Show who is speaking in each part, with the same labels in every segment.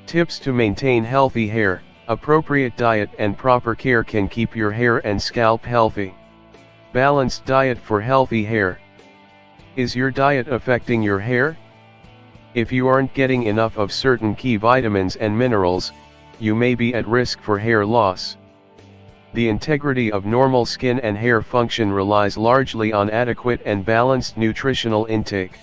Speaker 1: Tips to maintain healthy hair. Appropriate diet and proper care can keep your hair and scalp healthy. Balanced diet for healthy hair. Is your diet affecting your hair? If you aren't getting enough of certain key vitamins and minerals, you may be at risk for hair loss. The integrity of normal skin and hair function relies largely on adequate and balanced nutritional intake.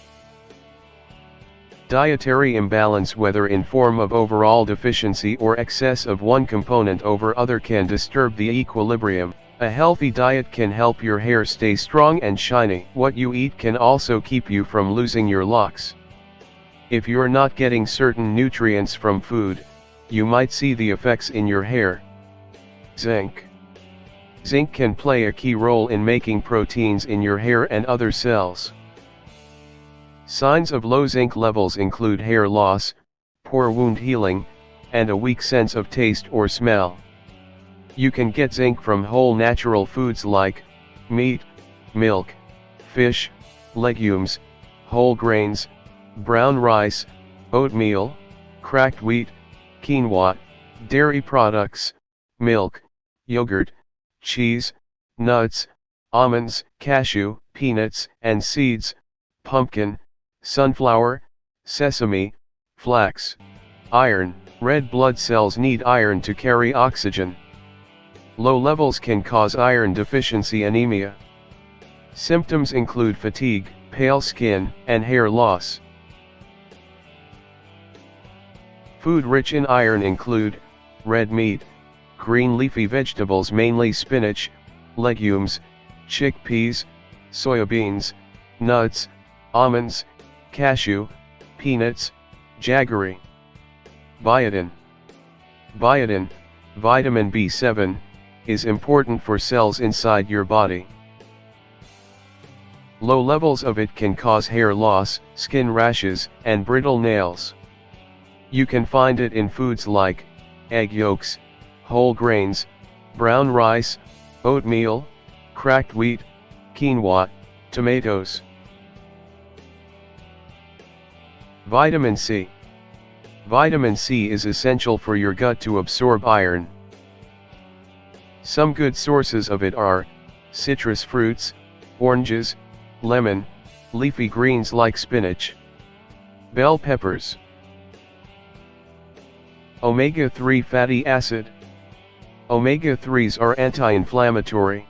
Speaker 1: Dietary imbalance, whether in form of overall deficiency or excess of one component over other, can disturb the equilibrium. A healthy diet can help your hair stay strong and shiny. What you eat can also keep you from losing your locks. If you're not getting certain nutrients from food, you might see the effects in your hair. Zinc. Zinc can play a key role in making proteins in your hair and other cells. Signs of low zinc levels include hair loss, poor wound healing, and a weak sense of taste or smell. You can get zinc from whole natural foods like meat, milk, fish, legumes, whole grains, brown rice, oatmeal, cracked wheat, quinoa, dairy products, milk, yogurt, cheese, nuts, almonds, cashew, peanuts and seeds, pumpkin, sunflower, sesame, flax. Iron. Red blood cells need iron to carry oxygen. Low levels can cause iron deficiency anemia. Symptoms include fatigue, pale skin, and hair loss. Food rich in iron include red meat, green leafy vegetables mainly spinach, legumes, chickpeas, soybeans, nuts, almonds, cashew, peanuts, jaggery. Biotin. Biotin, vitamin B7, is important for cells inside your body. Low levels of it can cause hair loss, skin rashes, and brittle nails. You can find it in foods like egg yolks, whole grains, brown rice, oatmeal, cracked wheat, quinoa, tomatoes. Vitamin C. Vitamin C is essential for your gut to absorb iron. Some good sources of it are citrus fruits, oranges, lemon, leafy greens like spinach, bell peppers. Omega-3 fatty acid. Omega-3s are anti-inflammatory.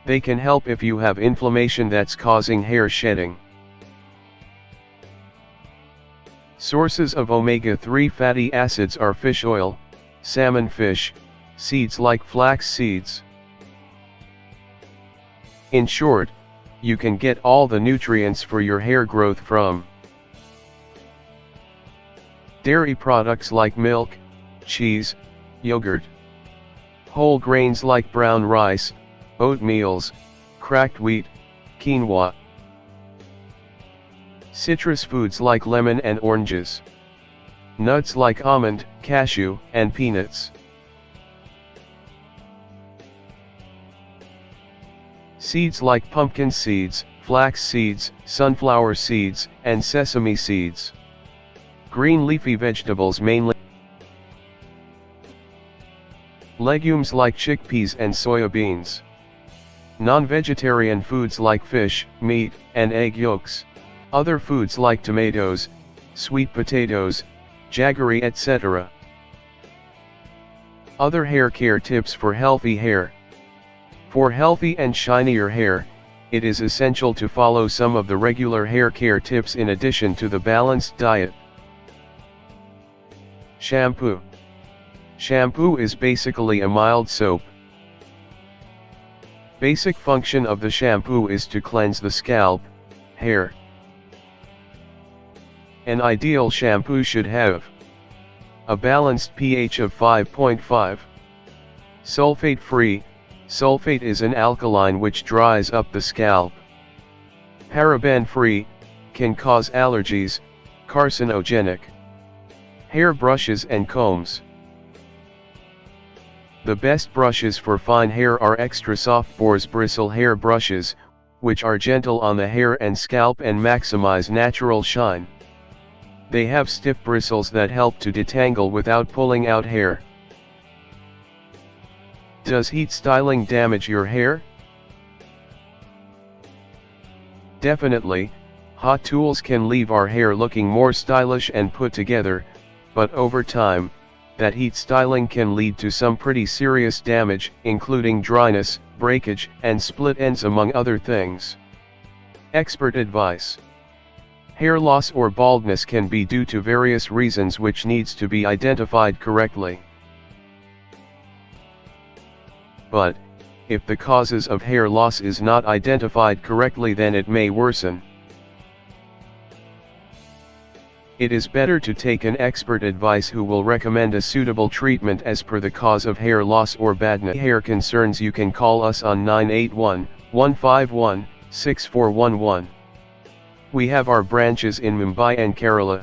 Speaker 1: They can help if you have inflammation that's causing hair shedding. Sources of omega-3 fatty acids are fish oil, salmon fish, seeds like flax seeds. In short, you can get all the nutrients for your hair growth from dairy products like milk, cheese, yogurt, whole grains like brown rice, oatmeals, cracked wheat, quinoa, citrus foods like lemon and oranges, nuts like almond, cashew, and peanuts. Seeds like pumpkin seeds, flax seeds, sunflower seeds, and sesame seeds. Green leafy vegetables mainly. Legumes like chickpeas and soybeans. Non-vegetarian foods like fish, meat, and egg yolks. Other foods like tomatoes, sweet potatoes, jaggery, etc. Other hair care tips for healthy hair. For healthy and shinier hair, it is essential to follow some of the regular hair care tips in addition to the balanced diet. Shampoo. Shampoo is basically a mild soap. Basic function of the shampoo is to cleanse the scalp, hair. An ideal shampoo should have a balanced pH of 5.5. Sulfate-free. Sulfate is an alkaline which dries up the scalp. Paraben-free, can cause allergies, carcinogenic. Hair brushes and combs. The best brushes for fine hair are extra soft boar's bristle hair brushes, which are gentle on the hair and scalp and maximize natural shine. They have stiff bristles that help to detangle without pulling out hair. Does heat styling damage your hair? Definitely, hot tools can leave our hair looking more stylish and put together, but over time, that heat styling can lead to some pretty serious damage, including dryness, breakage, and split ends among other things. Expert advice. Hair loss or baldness can be due to various reasons which needs to be identified correctly. But, if the causes of hair loss is not identified correctly, then it may worsen. It is better to take an expert advice who will recommend a suitable treatment as per the cause of hair loss or badness. Hair concerns, you can call us on 981-151-6411. We have our branches in Mumbai and Kerala.